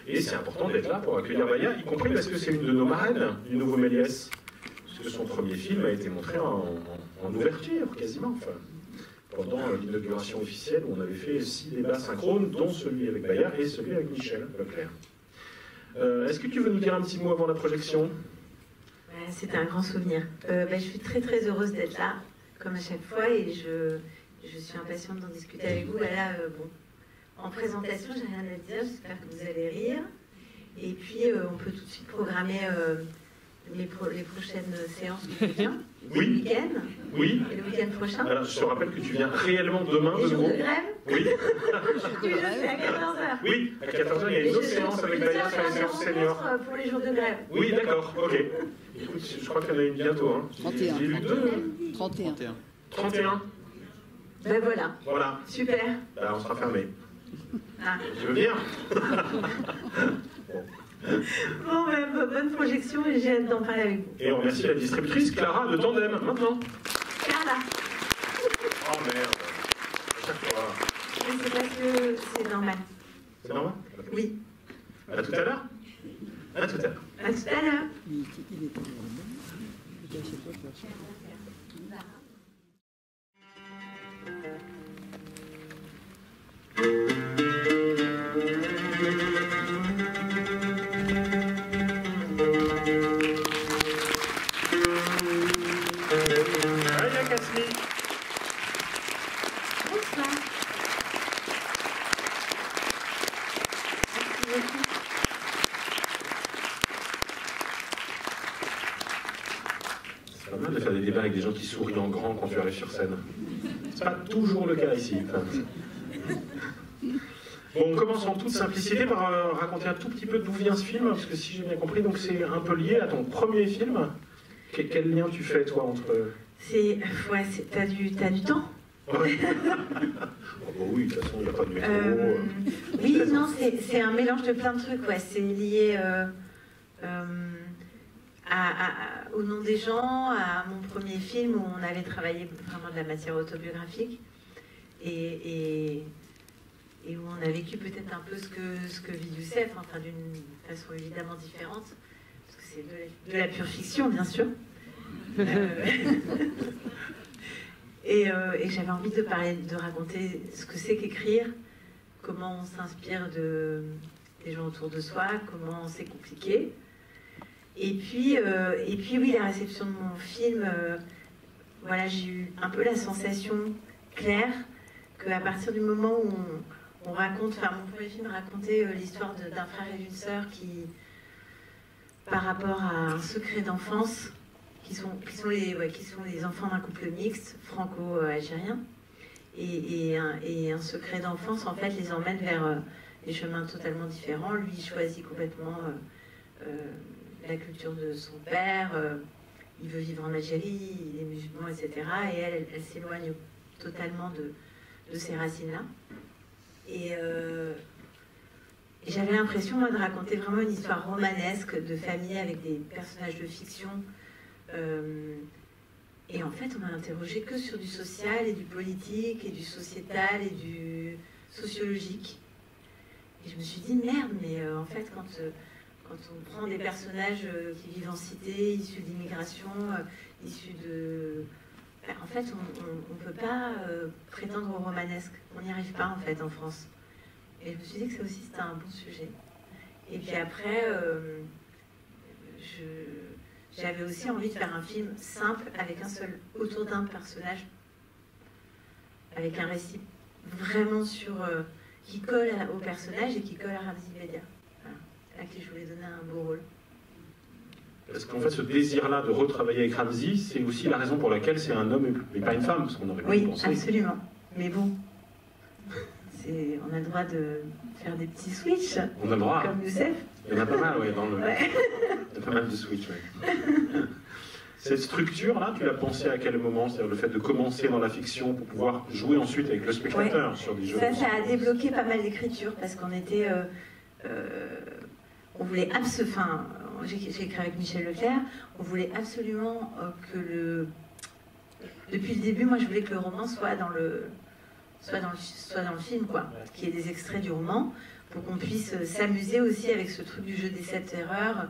Et c'est important d'être là pour accueillir Baya, y compris parce que c'est une de nos marraines du Nouveau Méliès. Parce que son premier film a été montré en ouverture, quasiment. Enfin, pendant l'inauguration officielle, où on avait fait 6 débats synchrones, dont celui avec Baya et celui avec Michel Leclerc. Est-ce que tu veux nous dire un petit mot avant la projection? C'était un grand souvenir. Je suis très très heureuse d'être là, comme à chaque fois, et je suis impatiente d'en discuter avec vous. En présentation, j'ai rien à dire, j'espère que vous allez rire. Et puis, on peut tout de suite programmer les prochaines séances du week-end. Oui. Le week-end. Oui. Et le week-end prochain. Alors, je te rappelle que tu viens réellement demain. Les jours de grève. Oui. Oui, je suis à 14h. Oui, à 14h, il y a une autre séance avec Baya sur les séances seniors. Pour les jours de grève. Oui, d'accord, ok. Écoute, je crois qu'il y en a une bientôt. Hein. 31. J'ai vu 2. 31. 31. Ben voilà. Voilà. Super. On sera fermé. Ah. Tu veux bien? Bonne projection et j'ai hâte d'en parler avec vous. Et on remercie la distributrice Clara de Tandem, maintenant. Clara. Oh merde. À chaque fois. Mais c'est parce que c'est normal. C'est normal? Oui. À tout à l'heure? À tout à l'heure. À tout à l'heure. Baya Kasmi. Bonsoir. Merci beaucoup. C'est pas mal de faire des débats avec des gens qui sourient en grand quand tu arrives sur scène. C'est pas toujours le cas ici. Enfin. Bon, on commence en toute simplicité par raconter un tout petit peu d'où vient ce film, parce que si j'ai bien compris, donc c'est un peu lié à ton premier film. Quel lien tu fais, toi, entre... T'as du temps? Ouais. Oh, bah oui, de toute façon, il n'y a pas de métro. Oui, non, c'est un mélange de plein de trucs, ouais. C'est lié au nom des gens, à mon premier film où on avait travaillé vraiment de la matière autobiographique et où on a vécu peut-être un peu ce que vit Youssef, enfin d'une façon évidemment différente, parce que c'est de la pure fiction, bien sûr. Et j'avais envie de raconter ce que c'est qu'écrire, comment on s'inspire des gens autour de soi, comment c'est compliqué. Et puis oui, la réception de mon film, voilà, j'ai eu un peu la sensation claire qu'à partir du moment où on raconte, enfin mon premier film racontait l'histoire d'un frère et d'une sœur qui, par rapport à un secret d'enfance, qui sont les enfants d'un couple mixte franco-algérien, et un secret d'enfance en fait les emmène vers des chemins totalement différents. Lui choisit complètement la culture de son père, il veut vivre en Algérie, il est musulman, etc. Et elle s'éloigne totalement de ces racines-là. Et j'avais l'impression, moi, de raconter vraiment une histoire romanesque de famille avec des personnages de fiction. Et en fait, on m'a interrogé que sur du social et du politique et du sociétal et du sociologique. Et je me suis dit, merde, mais en fait, quand on prend des personnages qui vivent en cité, issus d'immigration, issus de... En fait, on ne peut pas prétendre au romanesque. On n'y arrive pas, en fait, en France. Et je me suis dit que ça aussi, c'était un bon sujet. Et puis après, j'avais aussi envie de faire un film simple, autour d'un personnage, avec un récit vraiment qui colle au personnage et qui colle à Ramzy Bedia. Voilà. À qui je voulais donner un beau rôle. Parce qu'en fait, ce désir-là de retravailler avec Ramzy, c'est aussi la raison pour laquelle c'est un homme et pas une femme, parce qu'on aurait pu oui, penser. Absolument. Mais bon, on a le droit de faire des petits switches. On a le droit. Comme Youssef. Il y en a pas mal, oui, dans le... Ouais. Il y a pas mal de switches, oui. Cette structure-là, tu l'as pensée à quel moment? C'est-à-dire le fait de commencer dans la fiction pour pouvoir jouer ensuite avec le spectateur sur des jeux. Ça a débloqué pas mal d'écriture, parce qu'on était... on voulait absolument... J'ai écrit avec Michel Leclerc, on voulait absolument que depuis le début, moi je voulais que le roman soit dans le film, quoi, qu'il y ait des extraits du roman, pour qu'on puisse s'amuser aussi avec ce truc du jeu des 7 erreurs,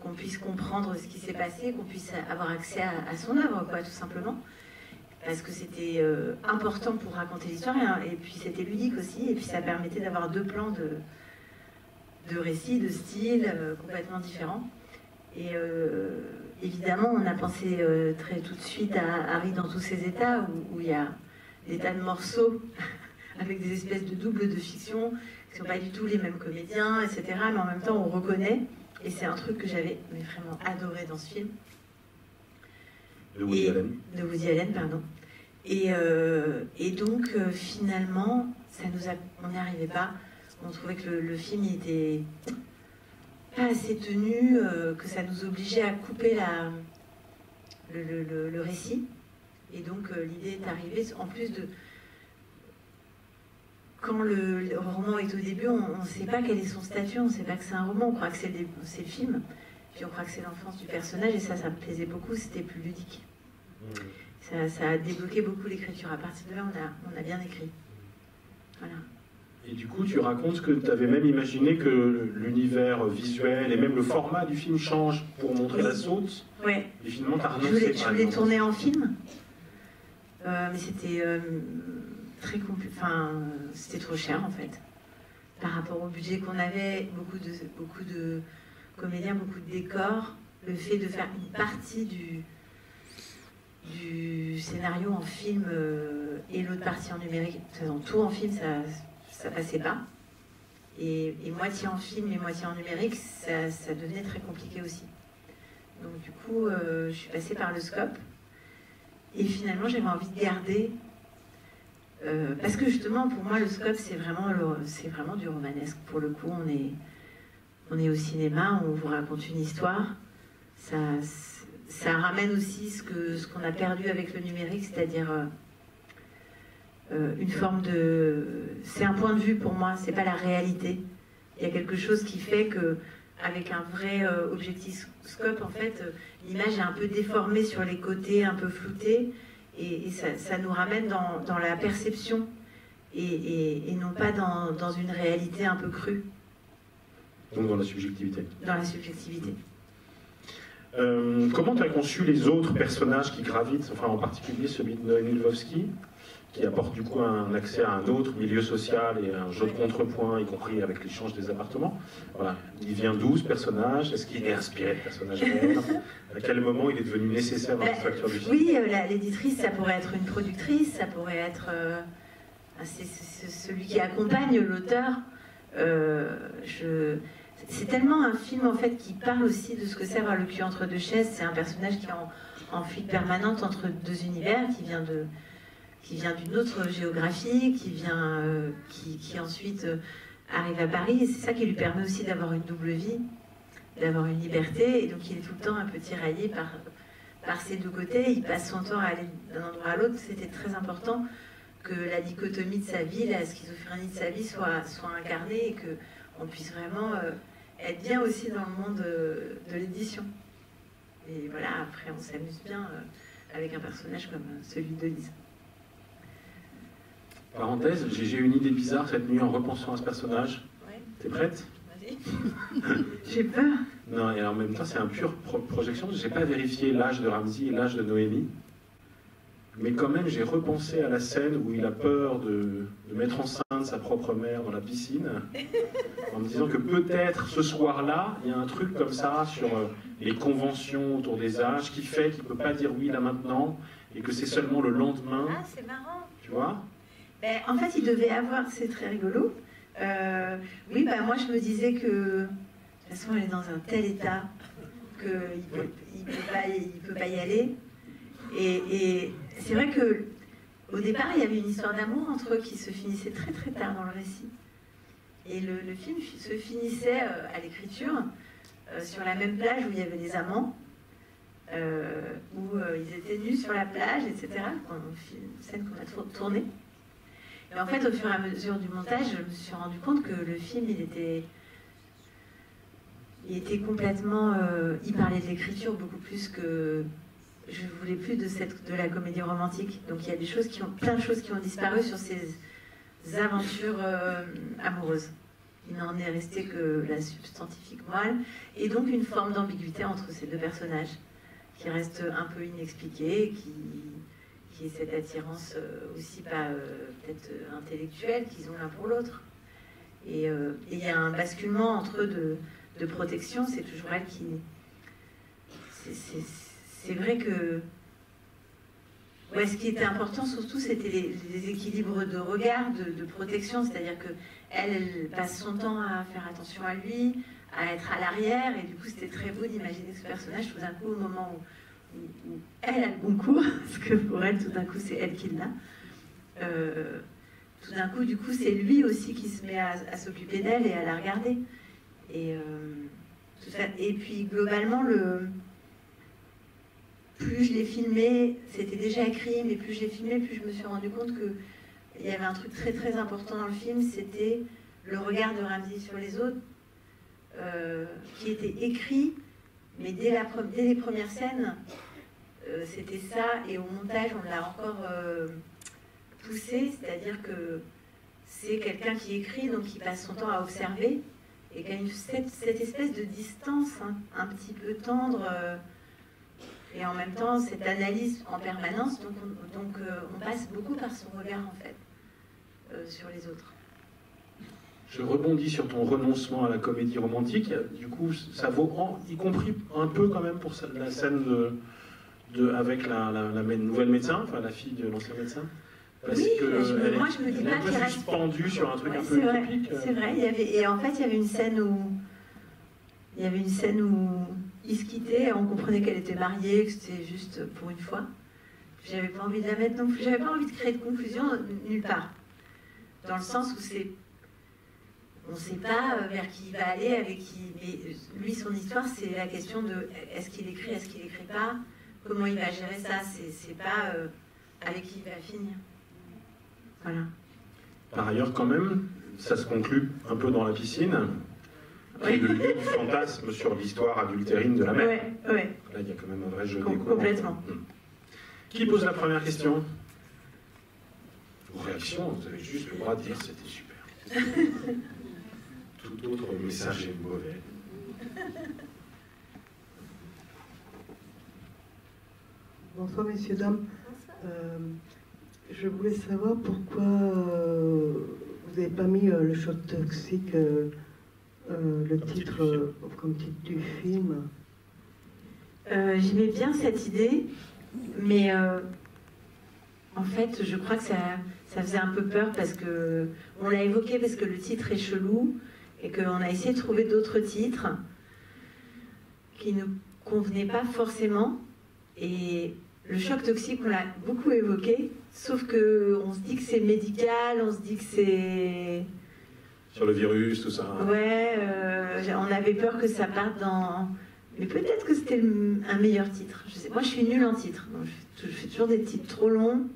qu'on puisse comprendre ce qui s'est passé, qu'on puisse avoir accès à son œuvre, quoi, tout simplement. Parce que c'était important pour raconter l'histoire, et puis c'était ludique aussi, et puis ça permettait d'avoir 2 plans de récits, de styles complètement différents. Et évidemment, on a pensé tout de suite à Harry dans tous ses états, où il y a des tas de morceaux avec des espèces de doubles de fiction, qui ne sont pas du tout les mêmes comédiens, etc. Mais en même temps, on reconnaît, et c'est un truc que j'avais vraiment adoré dans ce film. De Woody Allen. De Woody Allen, pardon. Et donc, finalement, on n'y arrivait pas. On trouvait que le film était pas assez tenu, que ça nous obligeait à couper le récit. Et donc, l'idée est arrivée, en plus de... Quand le roman est au début, on ne sait pas quel est son statut, on ne sait pas que c'est un roman, on croit que c'est le film, puis on croit que c'est l'enfance du personnage, et ça me plaisait beaucoup, c'était plus ludique. Ça a débloqué beaucoup l'écriture. À partir de là, on a bien écrit. Voilà. Et du coup, tu racontes que tu avais même imaginé que l'univers visuel et même le format du film change pour montrer la saute. Ouais. Et finalement, tu as renoncé. Je voulais tourner en film, mais c'était très compliqué. Enfin, c'était trop cher en fait. Par rapport au budget qu'on avait, beaucoup de comédiens, beaucoup de décors. Le fait de faire une partie du scénario en film et l'autre partie en numérique, faisant tout en film, ça passait pas. Et moitié en film et moitié en numérique, ça devenait très compliqué aussi. Donc du coup, je suis passée par le scope. Et finalement, j'avais envie de garder... parce que justement, pour moi, le scope, c'est vraiment du romanesque. Pour le coup, on est au cinéma, on vous raconte une histoire. Ça ramène aussi ce qu'on a perdu avec le numérique, c'est-à-dire une forme de... C'est un point de vue pour moi, c'est pas la réalité. Il y a quelque chose qui fait que, avec un vrai objectif-scope, en fait, l'image est un peu déformée sur les côtés, un peu floutée, et ça nous ramène dans la perception, et non pas dans une réalité un peu crue. Donc dans la subjectivité. Dans la subjectivité. Comment tu as conçu les autres personnages qui gravitent, enfin en particulier celui de Noémie Lvovsky, qui apporte du coup un accès à un autre milieu social et un jeu de contrepoint, y compris avec l'échange des appartements. Voilà. Il vient d'où ce personnage? Est-ce qu'il est inspiré de personnages réels? À quel moment il est devenu nécessaire dans la structure du film? Oui, l'éditrice, ça pourrait être une productrice, ça pourrait être c'est celui qui accompagne l'auteur. C'est tellement un film en fait qui parle aussi de ce que c'est avoir le cul entre deux chaises. C'est un personnage qui est en fuite permanente entre 2 univers, qui vient d'une autre géographie, qui ensuite arrive à Paris. Et c'est ça qui lui permet aussi d'avoir une double vie, d'avoir une liberté. Et donc il est tout le temps un peu tiraillé par ces 2 côtés. Il passe son temps à aller d'un endroit à l'autre. C'était très important que la dichotomie de sa vie, la schizophrénie de sa vie soit incarnée, et qu'on puisse vraiment être bien aussi dans le monde de l'édition. Et voilà, après on s'amuse bien avec un personnage comme celui de Lise. Parenthèse, j'ai une idée bizarre cette nuit en repensant à ce personnage. Ouais. T'es prête? Vas-y. J'ai peur. Non, et en même temps c'est un pur projection. J'ai pas vérifié l'âge de Ramsey et l'âge de Noémie. Mais quand même, j'ai repensé à la scène où il a peur de mettre enceinte sa propre mère dans la piscine, en me disant que peut-être ce soir-là, il y a un truc comme ça sur les conventions autour des âges qui fait qu'il ne peut pas dire oui là maintenant, et que c'est seulement le lendemain. Ah, c'est marrant. Tu vois? Ben, en fait, il devait avoir, c'est très rigolo. Oui, ben, moi je me disais que de toute façon, elle est dans un tel état qu'il ne peut pas y aller. Et c'est vrai que au départ, il y avait une histoire d'amour entre eux qui se finissait très très tard dans le récit. Et le film se finissait à l'écriture sur la même plage où il y avait des amants, où ils étaient nus sur la plage, etc. Une scène qu'on a tournée. Et en fait, au fur et à mesure du montage, je me suis rendu compte que le film, il était complètement... il parlait de l'écriture beaucoup plus que... Je voulais plus de la comédie romantique. Donc il y a plein de choses qui ont disparu sur ces aventures amoureuses. il n'en est resté que la substantifique moelle, et donc une forme d'ambiguïté entre ces deux personnages, qui reste un peu inexpliquée, qui est cette attirance aussi pas peut-être intellectuelle qu'ils ont l'un pour l'autre. Et il y a un basculement entre eux de protection, c'est toujours elle qui... C'est vrai que... Ouais, ce qui était important surtout, c'était les équilibres de regard, de protection, c'est-à-dire que elle passe son temps à faire attention à lui, à être à l'arrière, et du coup c'était très beau d'imaginer ce personnage tout d'un coup au moment où elle a le bon coup, parce que pour elle tout d'un coup c'est elle qui l'a. Tout d'un coup, du coup, c'est lui aussi qui se met à s'occuper d'elle et à la regarder. Et puis globalement, plus je l'ai filmé, c'était déjà écrit, mais plus je l'ai filmé, plus je me suis rendu compte qu'il y avait un truc très très important dans le film, c'était le regard de Ramzy sur les autres, qui était écrit, mais dès les premières scènes, c'était ça, et au montage, on l'a encore poussé, c'est-à-dire que c'est quelqu'un qui écrit, donc qui passe son temps à observer, et qui a cette espèce de distance un petit peu tendre, et en même temps cette analyse en permanence, donc on passe beaucoup par son regard en fait sur les autres. Je rebondis sur ton renoncement à la comédie romantique, du coup ça vaut y compris un peu quand même pour la scène avec la nouvelle médecin, enfin la fille de l'ancien médecin. Parce oui, que moi je me dis pas qu'il reste suspendue sur un truc un peu utopique. C'est vrai, et en fait il y avait une scène où ils se quittaient, on comprenait qu'elle était mariée, que c'était juste pour une fois. J'avais pas envie de la mettre non plus, j'avais pas envie de créer de conclusion nulle part. Dans le sens où on ne sait pas vers qui il va aller, avec qui. Mais lui, son histoire, c'est la question de est-ce qu'il écrit, est-ce qu'il écrit pas, comment il va gérer ça, c'est pas avec qui il va finir. Voilà. Par ailleurs, quand même, ça se conclut un peu dans la piscine, qui est le lieu du fantasme sur l'histoire adultérine de la mère. Ouais. Là, il y a quand même un vrai jeu d'écho. Complètement. Qui pose la première question? Vos réactions, vous avez juste le droit de dire c'était super. Tout autre message est mauvais. Bonsoir, messieurs, dames. Je voulais savoir pourquoi vous n'avez pas mis le choc toxique, le titre, comme titre du film. J'aimais bien cette idée, mais en fait, je crois que ça faisait un peu peur parce que on l'a évoqué parce que le titre est chelou et qu'on a essayé de trouver d'autres titres qui ne convenaient pas forcément. Et le choc toxique, on l'a beaucoup évoqué, sauf qu'on se dit que c'est médical, on se dit que c'est... Sur le virus, tout ça. Ouais, on avait peur que ça parte dans... Mais peut-être que c'était un meilleur titre. Je sais. Moi, je suis nulle en titre. Donc je fais toujours des titres trop longs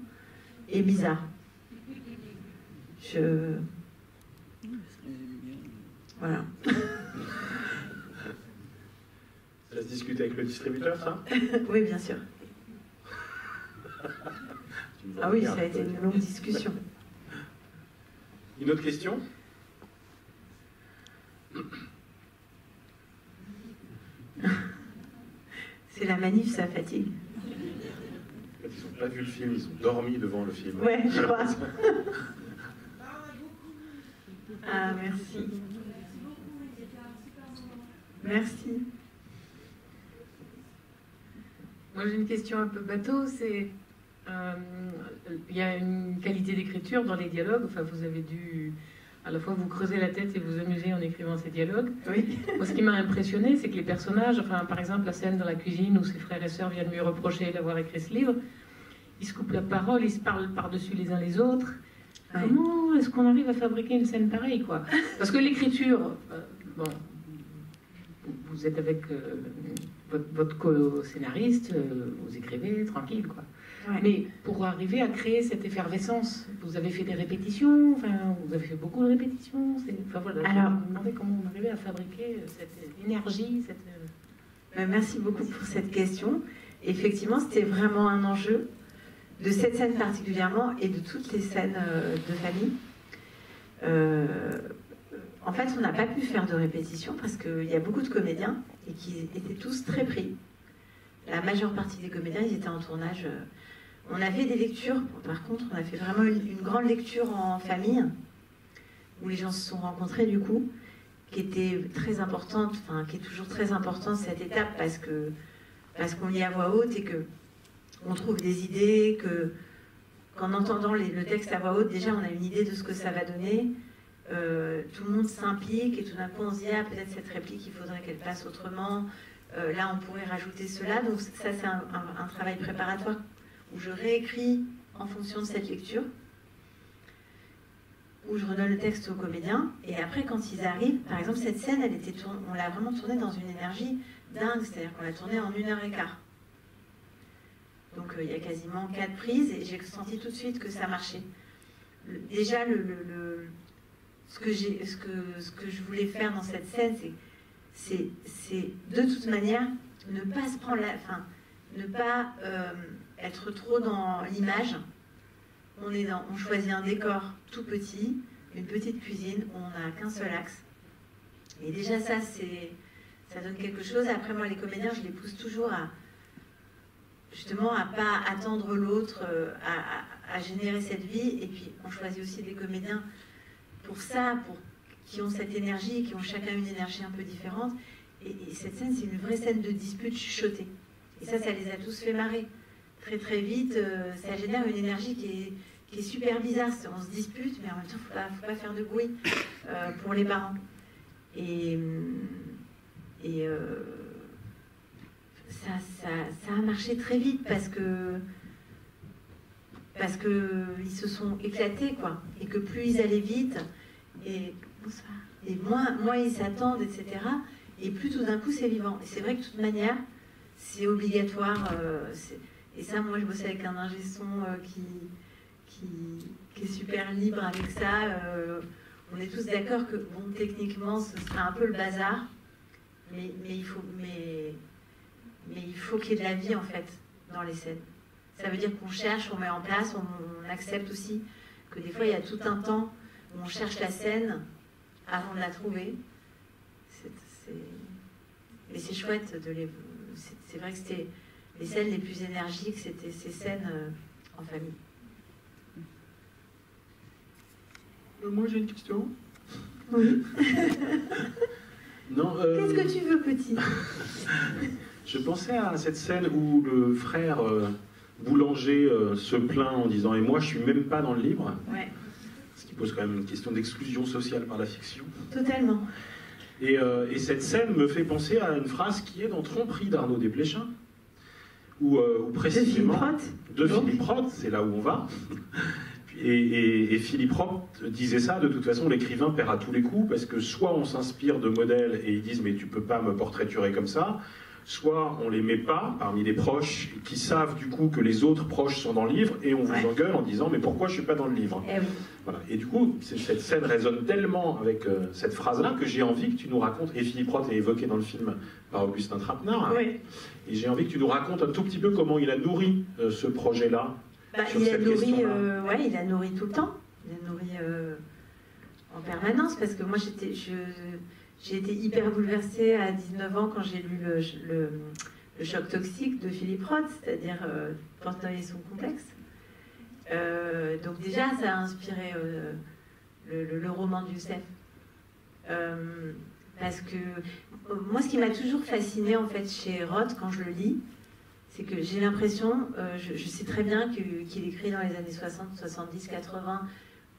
et bizarres. Voilà. Ça se discute avec le distributeur, ça? Oui, bien sûr. Ah oui, ça a été une longue discussion. Une autre question? C'est la manif, ça fatigue. En fait, ils n'ont pas vu le film, ils ont dormi devant le film. Ouais, je crois. Ah, merci. Merci. Moi, j'ai une question un peu bateau. Il y a une qualité d'écriture dans les dialogues. Enfin, vous avez dû à la fois vous creuser la tête et vous amuser en écrivant ces dialogues. Oui. Moi, ce qui m'a impressionné, c'est que les personnages, enfin, par exemple, la scène dans la cuisine où ses frères et sœurs viennent lui reprocher d'avoir écrit ce livre, ils se coupent la parole, ils se parlent par-dessus les uns les autres. Ouais. Comment est-ce qu'on arrive à fabriquer une scène pareille, quoi? Parce que l'écriture, bon, vous êtes avec votre co-scénariste, vous écrivez tranquille, quoi. Ouais. Mais pour arriver à créer cette effervescence, vous avez fait des répétitions, enfin, vous avez fait beaucoup de répétitions. Enfin, voilà, alors, je me demandais comment on arrivait à fabriquer cette énergie. Merci beaucoup pour cette question. Effectivement, c'était vraiment un enjeu de cette scène particulièrement et de toutes les scènes de famille. en fait, on n'a pas pu faire de répétition parce qu'il y a beaucoup de comédiens et qui étaient tous très pris. La majeure partie des comédiens, ils étaient en tournage. On a fait des lectures, par contre, on a fait vraiment une grande lecture en famille, où les gens se sont rencontrés du coup, qui était très importante, enfin qui est toujours très importante cette étape parce qu'on lit à voix haute et que on trouve des idées, qu'en entendant le texte à voix haute, déjà on a une idée de ce que ça va donner. Tout le monde s'implique et tout d'un coup on se dit ah, peut-être cette réplique il faudrait qu'elle passe autrement. Là on pourrait rajouter cela. Donc ça c'est un travail préparatoire où je réécris en fonction de cette lecture, où je redonne le texte aux comédiens, et après quand ils arrivent, par exemple cette scène, on l'a vraiment tournée dans une énergie dingue, c'est-à-dire qu'on l'a tournée en 1h15. Donc il y a quasiment 4 prises, et j'ai senti tout de suite que ça marchait. Déjà, ce que je voulais faire dans cette scène, c'est de toute manière ne pas se prendre ne pas être trop dans l'image. On choisit un décor tout petit, une petite cuisine, où on n'a qu'un seul axe. Et déjà ça donne quelque chose. Après moi les comédiens, je les pousse toujours justement à pas attendre l'autre, à générer cette vie. Et puis on choisit aussi des comédiens pour ça, qui ont cette énergie, qui ont chacun une énergie un peu différente. Et cette scène, c'est une vraie scène de dispute chuchotée. Et ça les a tous fait marrer. Très très vite, ça génère une énergie qui est super bizarre. On se dispute, mais en même temps, faut pas faire de bruit pour les parents. Et ça a marché très vite parce que ils se sont éclatés, quoi. Et que plus ils allaient vite, et moins ils s'attendent, etc. Et plus tout d'un coup c'est vivant. Et c'est vrai que de toute manière, c'est obligatoire. Et ça, moi je bosse avec un ingé son qui est super libre avec ça. On est tous d'accord que, bon, techniquement, ce sera un peu le bazar, mais il faut qu'il y ait de la vie, en fait, dans les scènes. Ça veut dire qu'on cherche, on met en place, on accepte aussi que des fois, il y a tout un temps où on cherche la scène avant de la trouver. Mais c'est chouette de les... C'est vrai que c'était les scènes les plus énergiques, c'était ces scènes en famille. Moi, j'ai une question. Oui. Non, Qu'est-ce que tu veux, petit? Je pensais à cette scène où le frère boulanger se plaint en disant « Et moi, je suis même pas dans le livre ». Ouais. Ce qui pose quand même une question d'exclusion sociale par la fiction. Totalement. Et cette scène me fait penser à une phrase qui est dans Tromperie d'Arnaud Desplechin, où précisément... De Philippe Roth, c'est là où on va. Et Philippe Roth disait ça, de toute façon l'écrivain perd à tous les coups, parce que soit on s'inspire de modèles et ils disent mais tu peux pas me portraiturer comme ça, soit on les met pas parmi les proches qui savent du coup que les autres proches sont dans le livre et on vous engueule en disant mais pourquoi je suis pas dans le livre. Eh oui. Voilà. Et du coup cette scène résonne tellement avec cette phrase-là que j'ai envie que tu nous racontes, et Philippe Roth est évoqué dans le film par Augustin Trapenard, Oui. Et j'ai envie que tu nous racontes un tout petit peu comment il a nourri ce projet-là. Il a nourri tout le temps. Il a nourri en permanence, parce que moi j'ai été hyper bouleversée à 19 ans quand j'ai lu le choc toxique de Philippe Roth, c'est-à-dire Portnoy et son complexe. Donc déjà, ça a inspiré le roman de Youssef. Parce que moi, ce qui m'a toujours fascinée en fait chez Roth quand je le lis, c'est que j'ai l'impression, je sais très bien qu'il écrit dans les années 60, 70, 80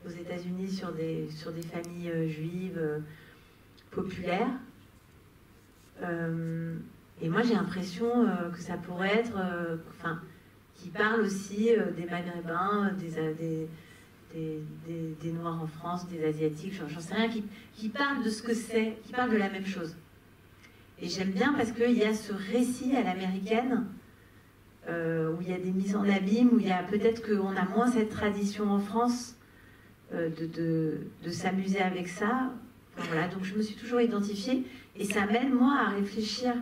aux États-Unis sur des familles juives populaires. Et moi, j'ai l'impression que ça pourrait être, qu'il parle aussi des Maghrébins, des Noirs en France, des Asiatiques, j'en sais rien, qui parle de ce que c'est, qui parle de la même chose. Et j'aime bien parce qu'il y a ce récit à l'américaine, où il y a des mises en abîme, où il y a peut-être qu'on a moins cette tradition en France de s'amuser avec ça. Enfin, voilà, donc je me suis toujours identifiée, et ça m'aide, moi, à réfléchir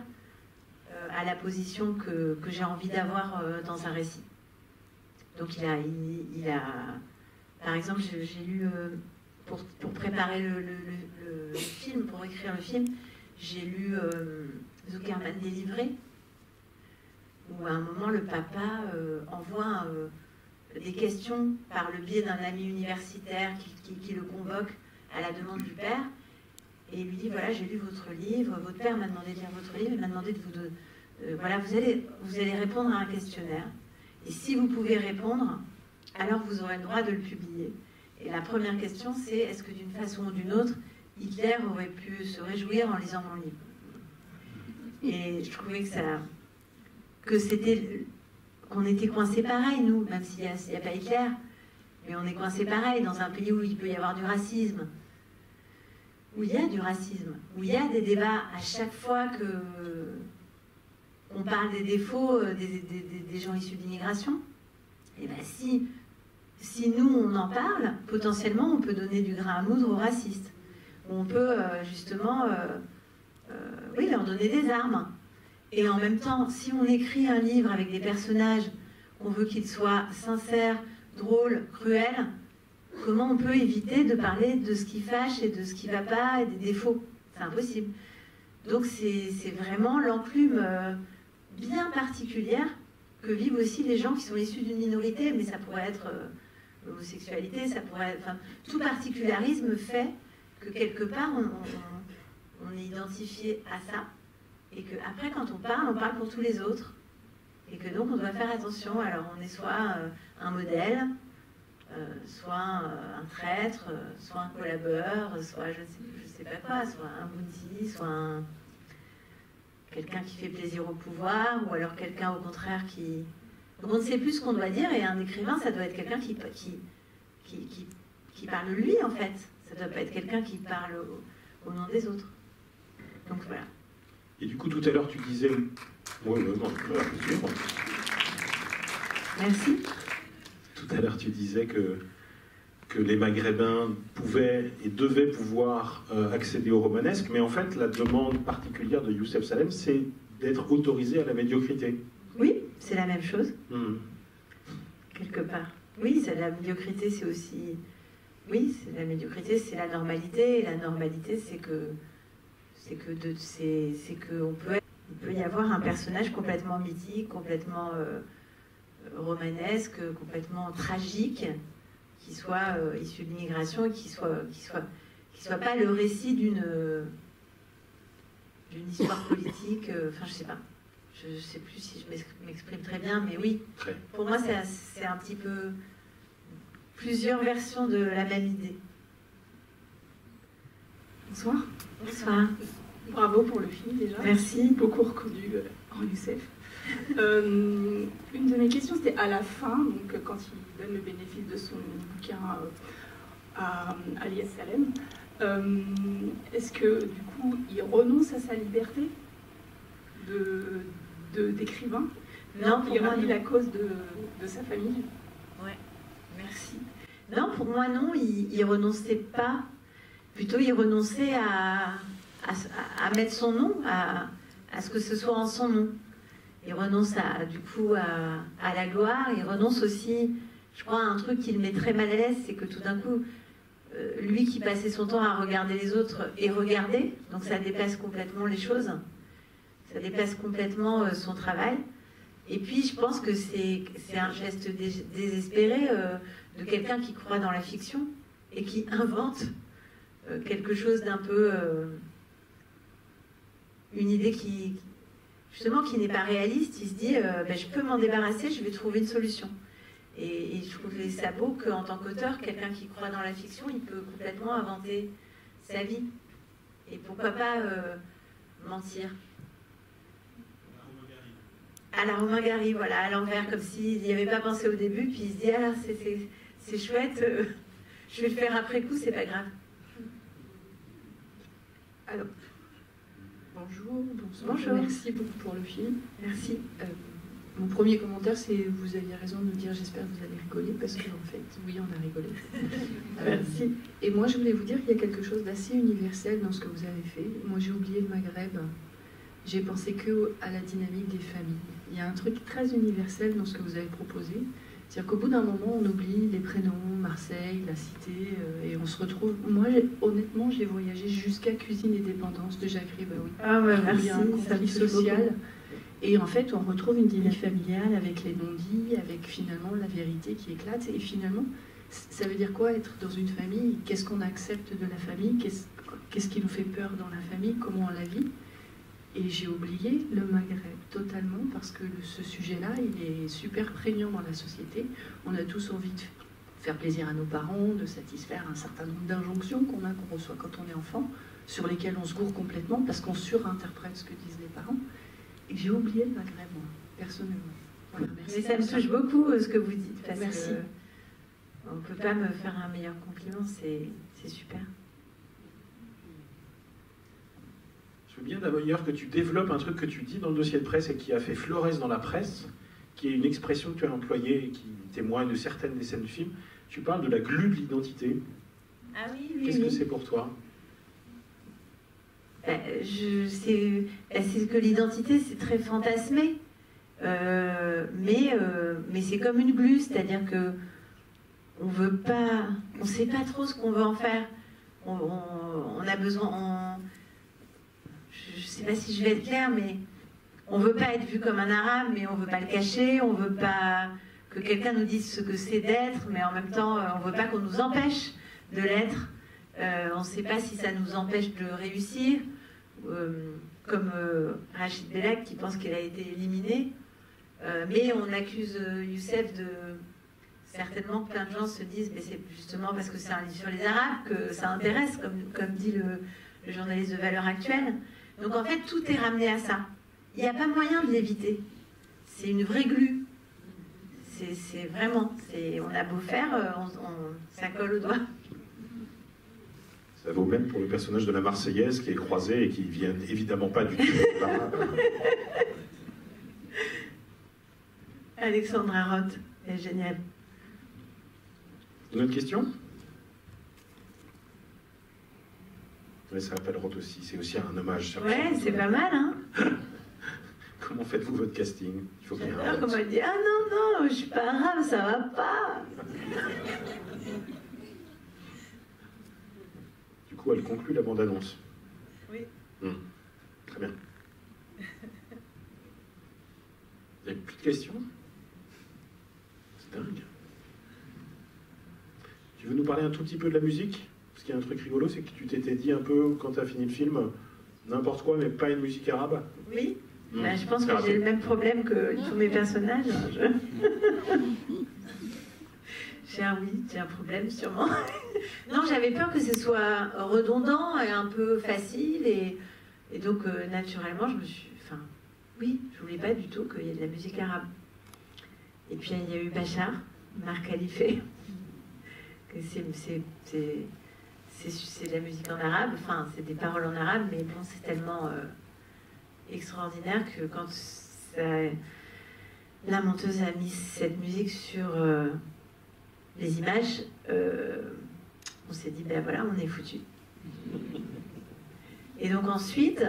à la position que j'ai envie d'avoir dans un récit. Donc il a par exemple, j'ai lu pour préparer le film, pour écrire le film, j'ai lu Zuckerman délivré, où à un moment le papa envoie des questions par le biais d'un ami universitaire qui le convoque à la demande du père, et il lui dit, voilà, j'ai lu votre livre, votre père m'a demandé de lire votre livre, il m'a demandé de vous... voilà, vous allez répondre à un questionnaire, et si vous pouvez répondre, alors vous aurez le droit de le publier. Et la première question, c'est, est-ce que d'une façon ou d'une autre, Hitler aurait pu se réjouir en lisant mon livre? Et je trouvais qu'on était coincés pareil, nous, même s'il n'y a pas Hitler, mais on est coincés pareil dans un pays où il peut y avoir du racisme, où il y a du racisme, où il y a des débats à chaque fois qu'on parle des défauts des gens issus de l'immigration. Et bien si nous on en parle, potentiellement on peut donner du grain à moudre aux racistes. On peut justement leur donner des armes. Et en même temps, si on écrit un livre avec des personnages, on veut qu'ils soient sincères, drôles, cruels, comment on peut éviter de parler de ce qui fâche et de ce qui ne va pas et des défauts? C'est impossible. Donc c'est vraiment l'enclume bien particulière que vivent aussi les gens qui sont issus d'une minorité, mais ça pourrait être l'homosexualité, ça pourrait être... Enfin, tout particularisme fait que quelque part on est identifié à ça, et qu'après quand on parle pour tous les autres, et que donc on doit faire attention. Alors on est soit un modèle, soit un traître, soit un collaborateur, soit je sais pas quoi, soit un bounty, soit quelqu'un qui fait plaisir au pouvoir, ou alors quelqu'un au contraire qui... Donc on ne sait plus ce qu'on doit dire, et un écrivain, ça doit être quelqu'un qui parle de lui, en fait. Ça ne doit pas être quelqu'un qui parle au nom des autres. Donc voilà. Et du coup, tout à l'heure, tu disais... Oui, non, merci. Tout à l'heure, tu disais que les Maghrébins pouvaient et devaient pouvoir accéder au romanesque, mais en fait, la demande particulière de Youssef Salem, c'est d'être autorisé à la médiocrité. Oui, c'est la même chose. Quelque part. Oui, la médiocrité, c'est aussi... Oui, c'est la médiocrité, c'est la normalité, et la normalité, c'est que il peut y avoir un personnage complètement mythique, complètement romanesque, complètement tragique, qui soit issu de l'immigration et qui soit pas le récit d'une histoire politique. Enfin, je sais pas. Je sais plus si je m'exprime très bien, mais oui. Pour moi, c'est un petit peu plusieurs versions de la même idée. Bonsoir. Bonsoir. Bravo pour le film déjà. Merci. Beaucoup reconnu en Youssef. Une de mes questions, c'était à la fin, donc quand il donne le bénéfice de son bouquin à Elias Salem. Est-ce que du coup, il renonce à sa liberté d'écrivain? Non, il rallie la cause de sa famille. Ouais, merci. Non, pour moi non, il renonçait pas. Plutôt, il renonçait à mettre son nom, à ce que ce soit en son nom. Il renonce du coup à la gloire. Il renonce aussi, je crois, à un truc qui le met très mal à l'aise, c'est que tout d'un coup, lui qui passait son temps à regarder les autres est regardé, donc ça dépasse complètement les choses, ça dépasse complètement son travail. Et puis je pense que c'est un geste désespéré de quelqu'un qui croit dans la fiction et qui invente quelque chose d'un peu... une idée qui n'est pas réaliste. Il se dit, je peux m'en débarrasser, je vais trouver une solution. Et je trouvais ça beau qu'en tant qu'auteur, quelqu'un qui croit dans la fiction, il peut complètement inventer sa vie. Et pourquoi pas mentir. À la Romain Gary, voilà, à l'envers, comme s'il n'y avait pas pensé au début, puis il se dit, ah, c'est chouette, je vais le faire après coup, c'est pas grave. Alors, bonjour, bonsoir. Bonjour. Merci beaucoup pour le film. Merci. Mon premier commentaire, c'est vous aviez raison de me dire j'espère que vous allez rigoler, parce qu'en fait, oui, on a rigolé. Merci. Et moi, je voulais vous dire qu'il y a quelque chose d'assez universel dans ce que vous avez fait. Moi, j'ai oublié le Maghreb. J'ai pensé que à la dynamique des familles. Il y a un truc très universel dans ce que vous avez proposé. C'est-à-dire qu'au bout d'un moment, on oublie les prénoms, Marseille, la cité, et on se retrouve... Moi, honnêtement, j'ai voyagé jusqu'à Cuisine et Dépendance de Jacques Ribaoui. Ah ouais, Il y a un merci, ça me conflit touche social. beaucoup. Et en fait, on retrouve une dynamique familiale avec les non-dits, avec finalement la vérité qui éclate. Et finalement, ça veut dire quoi être dans une famille? Qu'est-ce qu'on accepte de la famille? Qu'est-ce qui nous fait peur dans la famille? Comment on la vit? Et j'ai oublié le Maghreb totalement parce que ce sujet-là, il est super prégnant dans la société. On a tous envie de faire plaisir à nos parents, de satisfaire un certain nombre d'injonctions qu'on reçoit quand on est enfant, sur lesquelles on se gourre complètement parce qu'on surinterprète ce que disent les parents. Et j'ai oublié le Maghreb, moi, personnellement. Voilà, merci. Mais ça me touche beaucoup ce que vous dites. Parce Merci. que on ne peut pas me faire un meilleur compliment, c'est super. Je veux bien d'ailleurs que tu développes un truc que tu dis dans le dossier de presse et qui a fait florès dans la presse, qui est une expression que tu as employée et qui témoigne de certaines des scènes du film. Tu parles de la glu de l'identité. Ah oui, Qu'est-ce que c'est pour toi? C'est que l'identité, c'est très fantasmé. Mais c'est comme une glu, c'est-à-dire que on sait pas trop ce qu'on veut en faire. On a besoin... je sais pas si je vais être claire, mais on veut pas être vu comme un arabe, mais on veut pas le cacher, on veut pas que quelqu'un nous dise ce que c'est d'être, mais en même temps, on veut pas qu'on nous empêche de l'être. On ne sait pas si ça nous empêche de réussir, comme Rachid Bellak qui pense qu'elle a été éliminée. Mais on accuse Youssef de... Certainement, plein de gens se disent, mais c'est justement parce que c'est un livre sur les Arabes que ça intéresse, comme dit le journaliste de Valeurs Actuelles. Donc en fait, tout est ramené à ça. Il n'y a pas moyen de l'éviter. C'est une vraie glu. C'est vraiment... On a beau faire, ça colle au doigt. Ça vaut même pour le personnage de la Marseillaise qui est croisé et qui vient évidemment pas du tout. Alexandra Roth, elle est géniale. Une autre question? Oui, ça s'appelle Roth aussi. C'est aussi un hommage. Ouais, c'est pas mal, hein? Comment faites-vous votre casting? Il faut qu'il y ait un Alors, Roth. comment elle dit, ah non, je suis pas arabe, ça va pas. Du coup, elle conclut la bande-annonce. Oui. Très bien. Il n'y a plus de questions? C'est dingue. Tu veux nous parler un tout petit peu de la musique? Parce qu'il y a un truc rigolo, c'est que tu t'étais dit un peu, quand tu as fini le film, n'importe quoi, mais pas une musique arabe. Oui. Mmh. Ben, je pense que j'ai le même problème que tous mes personnages. J'ai un problème sûrement. Non, j'avais peur que ce soit redondant et un peu facile. Et donc, naturellement, je me suis... Enfin, oui, je voulais pas du tout qu'il y ait de la musique arabe. Et puis, il y a eu Bachar, Marc Khalife. C'est de la musique en arabe, enfin c'est des paroles en arabe, mais bon c'est tellement extraordinaire que quand la monteuse a mis cette musique sur les images, on s'est dit ben voilà, on est foutu. Et donc ensuite,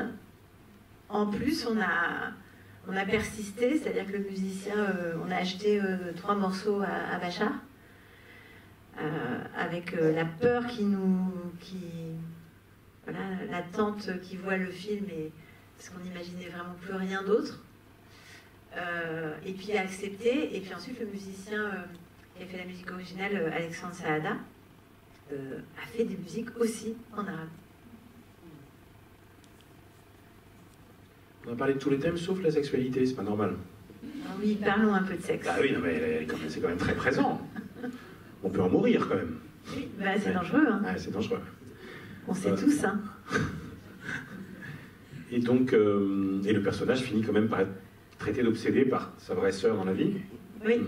en plus on a persisté, c'est-à-dire que le musicien, on a acheté 3 morceaux à Bachar. Avec la peur voilà, la tante qui voit le film et parce qu'on n'imaginait vraiment plus rien d'autre, et puis il a accepté, et puis ensuite le musicien qui a fait la musique originale, Alexandre Saada, a fait des musiques aussi en arabe. On a parlé de tous les thèmes sauf la sexualité, c'est pas normal. Ah oui, parlons un peu de sexe. Ah oui, non, mais c'est quand même très présent. On peut en mourir quand même. Oui, bah, c'est dangereux. Hein. Ouais, c'est dangereux. On sait tous. Hein. Et donc, et le personnage finit quand même par être traité d'obsédé par sa vraie sœur dans la vie. Oui.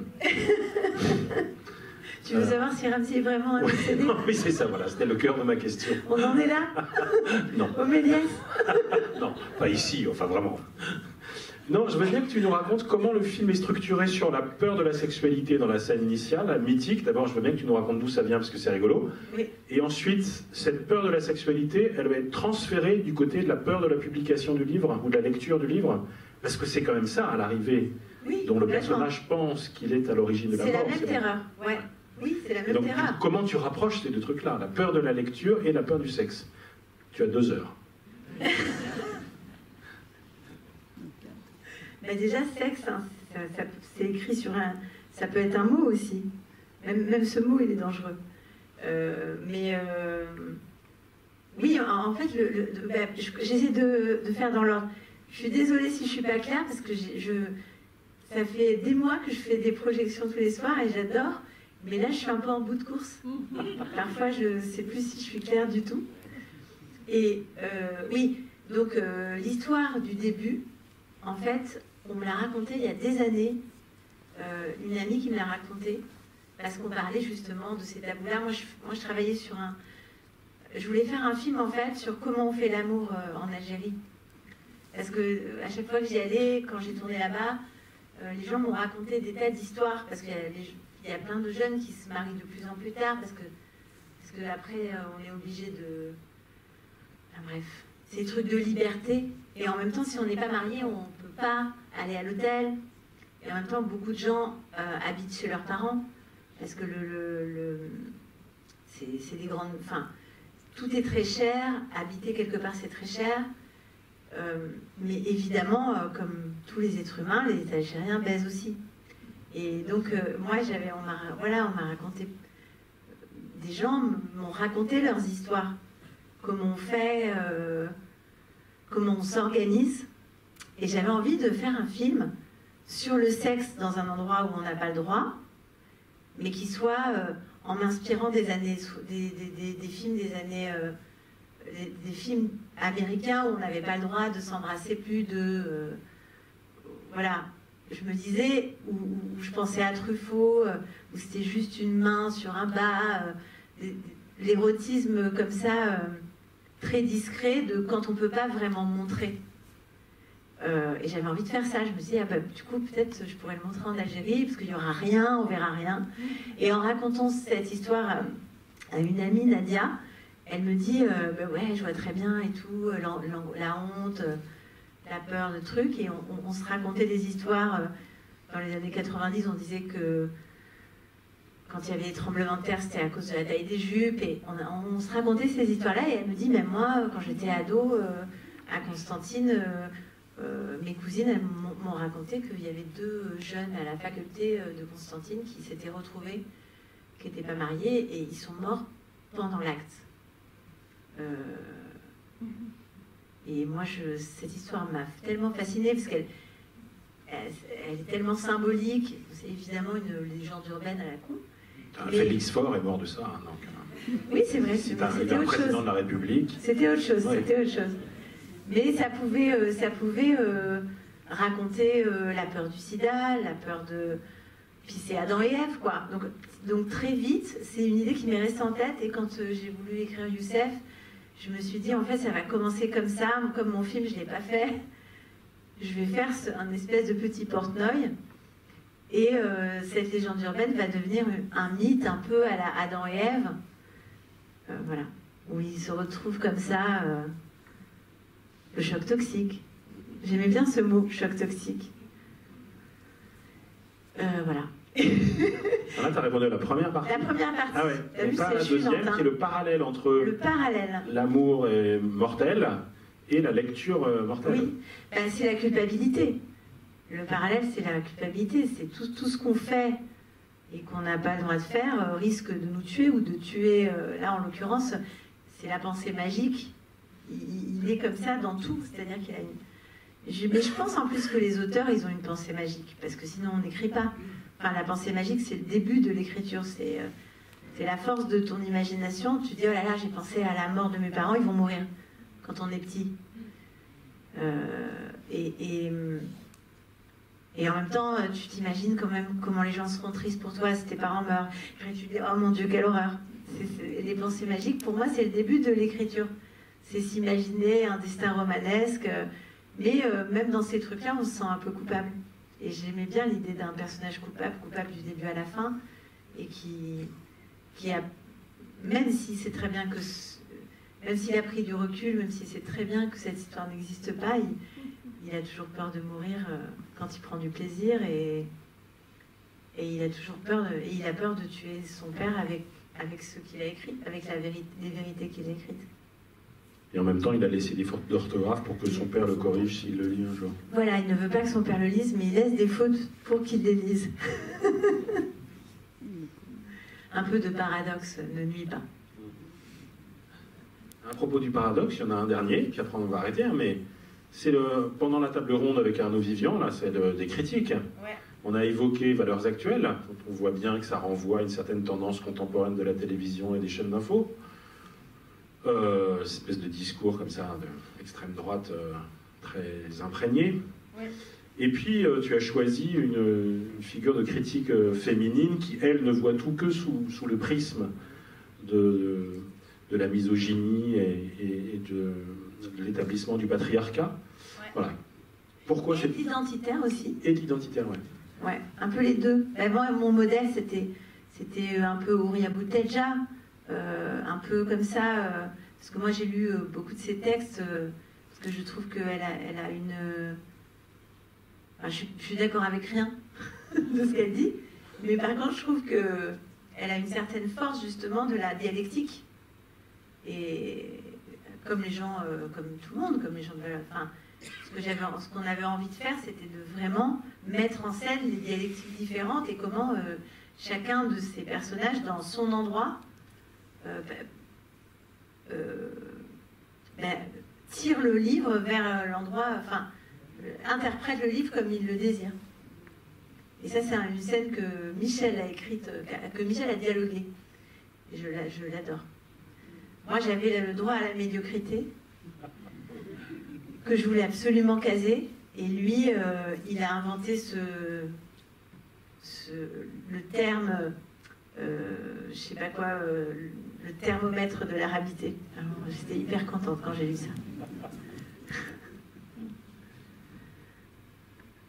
Tu veux savoir si Ramsey est vraiment un obsédé? Oui, c'est ça, voilà, c'était le cœur de ma question. On en est là? Non. Au Méliès? Non, pas ici, enfin vraiment. Non, je veux bien que tu nous racontes comment le film est structuré sur la peur de la sexualité dans la scène initiale, la mythique. D'abord, je veux bien que tu nous racontes d'où ça vient, parce que c'est rigolo. Oui. Et ensuite, cette peur de la sexualité, elle va être transférée du côté de la peur de la publication du livre, ou de la lecture du livre. Parce que c'est quand même ça, à l'arrivée, Oui, dont le complètement. personnage pense qu'il est à l'origine de la mort. C'est la même terreur, ouais. Oui, c'est la même Donc, terreur. comment tu rapproches ces deux trucs-là, la peur de la lecture et la peur du sexe? Tu as 2 heures. Mais déjà, sexe, hein, c'est écrit sur un... Ça peut être un mot aussi. Même ce mot, il est dangereux. Oui, en fait, j'essaie de faire dans l'ordre. Je suis désolée si je suis pas claire, parce que ça fait des mois que je fais des projections tous les soirs et j'adore. Mais là, je suis un peu en bout de course. Parfois, je ne sais plus si je suis claire du tout. Et oui, donc l'histoire du début, en fait, on me l'a raconté il y a des années. Une amie qui me l'a raconté, parce qu'on parlait justement de ces tabous-là. Moi, je travaillais sur un... Je voulais faire un film, en fait, sur comment on fait l'amour en Algérie. Parce que à chaque fois que j'y allais, quand j'ai tourné là-bas, les gens m'ont raconté des tas d'histoires, parce qu'il y a plein de jeunes qui se marient de plus en plus tard, parce que après, on est obligé de... Enfin, bref, c'est des trucs de liberté. Et en même temps, si on n'est pas marié, on ne peut pas aller à l'hôtel. Et en même temps, beaucoup de gens habitent chez leurs parents, parce que c'est des grandes... Enfin, tout est très cher, habiter quelque part, c'est très cher. Mais évidemment, comme tous les êtres humains, les Algériens baisent aussi. Et donc, moi, on m'a raconté... Des gens m'ont raconté leurs histoires. Comment on fait, comment on s'organise. Et j'avais envie de faire un film sur le sexe dans un endroit où on n'a pas le droit, mais qui soit en m'inspirant des années, des films des années, des films américains où on n'avait pas le droit de s'embrasser plus de, voilà. Je me disais, où je pensais à Truffaut, où c'était juste une main sur un bas, l'érotisme comme ça, très discret de quand on peut pas vraiment montrer. Et j'avais envie de faire ça. Je me disais, du coup, peut-être je pourrais le montrer en Algérie, parce qu'il n'y aura rien, on verra rien. Et en racontant cette histoire à une amie, Nadia, elle me dit, ouais, je vois très bien et tout, la honte, la peur, le truc. Et on se racontait des histoires. Dans les années 90, on disait que quand il y avait des tremblements de terre, c'était à cause de la taille des jupes. Et on se racontait ces histoires-là. Et elle me dit, même moi, quand j'étais ado, à Constantine... mes cousines, elles m'ont raconté qu'il y avait 2 jeunes à la faculté de Constantine qui s'étaient retrouvés, qui n'étaient pas mariés, et ils sont morts pendant l'acte. Et moi, cette histoire m'a tellement fascinée, parce qu'elle est tellement symbolique. C'est évidemment une légende urbaine à la con. Mais... Félix Faure est mort de ça. Donc, oui, c'est vrai. C'était un président de la République. C'était autre chose, oui. C'était autre chose. Mais ça pouvait raconter la peur du sida, la peur de... Puis c'est Adam et Ève, quoi. Donc très vite, c'est une idée qui m'est restée en tête. Et quand j'ai voulu écrire Youssef, je me suis dit, en fait, ça va commencer comme ça. Comme mon film, je ne l'ai pas fait, je vais faire un espèce de petit Portnoy. Et cette légende urbaine va devenir un mythe un peu à la Adam et Ève. Voilà. Où ils se retrouvent comme ça... Le choc toxique. J'aimais bien ce mot, choc toxique. Voilà. Là, tu as répondu à la première partie. La première partie. Ah ouais. Et pas la deuxième, qui est le parallèle entre l'amour mortel et la lecture mortelle. Oui, c'est la culpabilité. Le parallèle, c'est la culpabilité. C'est tout ce qu'on fait et qu'on n'a pas le droit de faire risque de nous tuer ou de tuer... là, en l'occurrence, c'est la pensée magique. Il est comme ça dans tout, c'est-à-dire qu'il a une... Mais je pense en plus que les auteurs, ils ont une pensée magique, parce que sinon on n'écrit pas. Enfin, la pensée magique, c'est le début de l'écriture, c'est la force de ton imagination. Tu dis, oh là là, j'ai pensé à la mort de mes parents, ils vont mourir quand on est petit. Et en même temps, tu t'imagines quand même comment les gens seront tristes pour toi si tes parents meurent. Et tu dis, oh mon Dieu, quelle horreur. Les pensées magiques, pour moi, c'est le début de l'écriture. C'est s'imaginer un destin romanesque, Mais même dans ces trucs-là, on se sent un peu coupable. Et j'aimais bien l'idée d'un personnage coupable du début à la fin, et qui a, même si c'est très bien que, même s'il a pris du recul, même si c'est très bien que cette histoire n'existe pas, il a toujours peur de mourir quand il prend du plaisir, et il a toujours peur, il a peur de tuer son père avec ce qu'il a écrit, avec les vérités qu'il a écrites. Et en même temps, il a laissé des fautes d'orthographe pour que son père le corrige s'il le lit un jour. Voilà, il ne veut pas que son père le lise, mais il laisse des fautes pour qu'il les lise. Un peu de paradoxe ne nuit pas. À propos du paradoxe, il y en a un dernier, puis après on va arrêter, hein, mais c'est pendant la table ronde avec Arnaud Vivian, là, c'est des critiques. Ouais. On a évoqué Valeurs actuelles, dont on voit bien que ça renvoie à une certaine tendance contemporaine de la télévision et des chaînes d'infos. Cette espèce de discours comme ça, d'extrême droite, très imprégné. Ouais. Et puis, tu as choisi une figure de critique féminine qui, elle, ne voit tout que sous le prisme de la misogynie et de l'établissement du patriarcat. Ouais. Voilà. Pourquoi et d'identitaire aussi. Et d'identitaire, oui. Ouais, un peu les deux. Ben, moi, mon modèle, c'était un peu Houria Boutelja, un peu comme ça, parce que moi j'ai lu beaucoup de ses textes, parce que je trouve qu'elle a une... Enfin, je suis d'accord avec rien de ce qu'elle dit, mais par contre je trouve qu'elle a une certaine force justement de la dialectique, et comme les gens, comme tout le monde, comme les gens de... Enfin, ce qu'on avait envie de faire, c'était de vraiment mettre en scène les dialectiques différentes et comment chacun de ces personnages, dans son endroit, tire le livre vers l'endroit, enfin, interprète le livre comme il le désire. Et ça, c'est une scène que Michel a écrite, que Michel a dialogué. Et je l'adore. Moi, j'avais le droit à la médiocrité, que je voulais absolument caser, et lui, il a inventé le terme, je sais pas quoi, le thermomètre de l'arabité. Alors, j'étais hyper contente quand j'ai lu ça.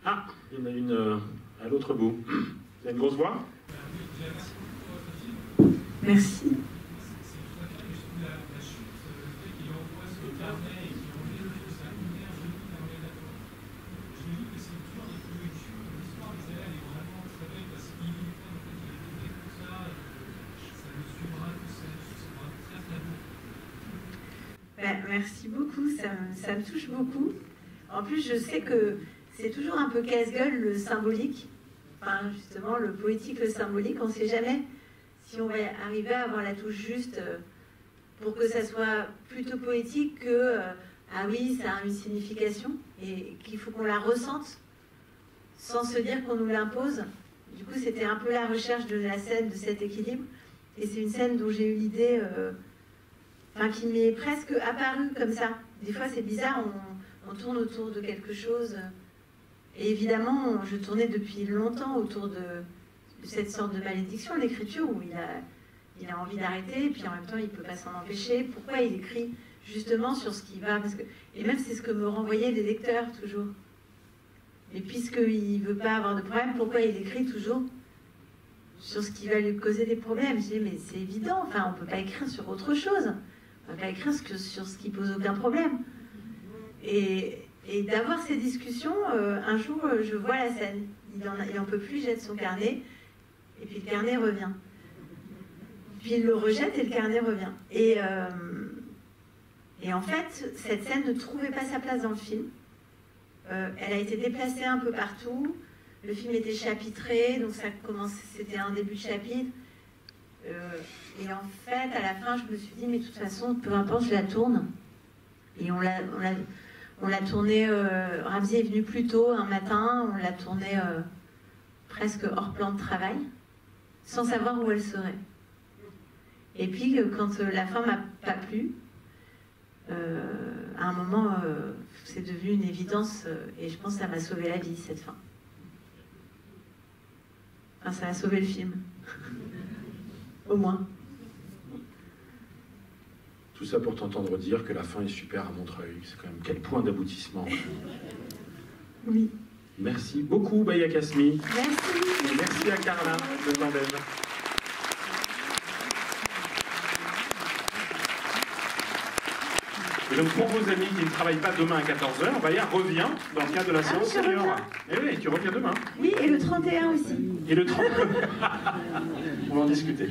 Ah, il y en a une à l'autre bout. Il y a une grosse voix. Merci. Merci beaucoup, ça me touche beaucoup. En plus, je sais que c'est toujours un peu casse-gueule le symbolique, enfin justement le poétique, le symbolique, on ne sait jamais si on va arriver à avoir la touche juste pour que ça soit plutôt poétique que ah oui, ça a une signification et qu'il faut qu'on la ressente sans se dire qu'on nous l'impose. Du coup, c'était un peu la recherche de la scène, de cet équilibre, et c'est une scène dont j'ai eu l'idée... Enfin, qui m'est presque apparu comme ça. Des fois, c'est bizarre, on tourne autour de quelque chose. Et évidemment, je tournais depuis longtemps autour de cette sorte de malédiction, l'écriture, où il a envie d'arrêter, et puis en même temps, il ne peut pas s'en empêcher. Pourquoi il écrit justement sur ce qui va et même, c'est ce que me renvoyaient les lecteurs, toujours. Et puisqu'il ne veut pas avoir de problème, pourquoi il écrit toujours sur ce qui va lui causer des problèmes? Je dis, mais c'est évident, enfin, on ne peut pas écrire sur autre chose. On ne va pas écrire sur ce qui pose aucun problème. Et d'avoir ces discussions, un jour, je vois la scène. Il n'en peut plus, il jette son carnet, et puis le carnet revient. Puis il le rejette et le carnet revient. Et en fait, cette scène ne trouvait pas sa place dans le film. Elle a été déplacée un peu partout. Le film était chapitré, donc c'était un début de chapitre. Et en fait, à la fin, je me suis dit, mais de toute façon, peu importe, je la tourne. Et on l'a tournée, Ramsey est venu plus tôt un matin, on l'a tournée presque hors plan de travail, sans savoir où elle serait. Et puis, quand la fin m'a pas plu, à un moment, c'est devenu une évidence, et je pense que ça m'a sauvé la vie, cette fin. Enfin, ça a sauvé le film. Au moins. Tout ça pour t'entendre dire que la fin est super à Montreuil. C'est quand même quel point d'aboutissement. Oui. Merci beaucoup, Baya Kasmi. Merci. Merci à Carla de Tandem. Et donc pour vos amis qui ne travaillent pas demain à 14h, Baya revient dans le cadre de la séance senior. Eh oui, tu reviens demain. Oui, et le 31 aussi. Et le 30. On va en discuter.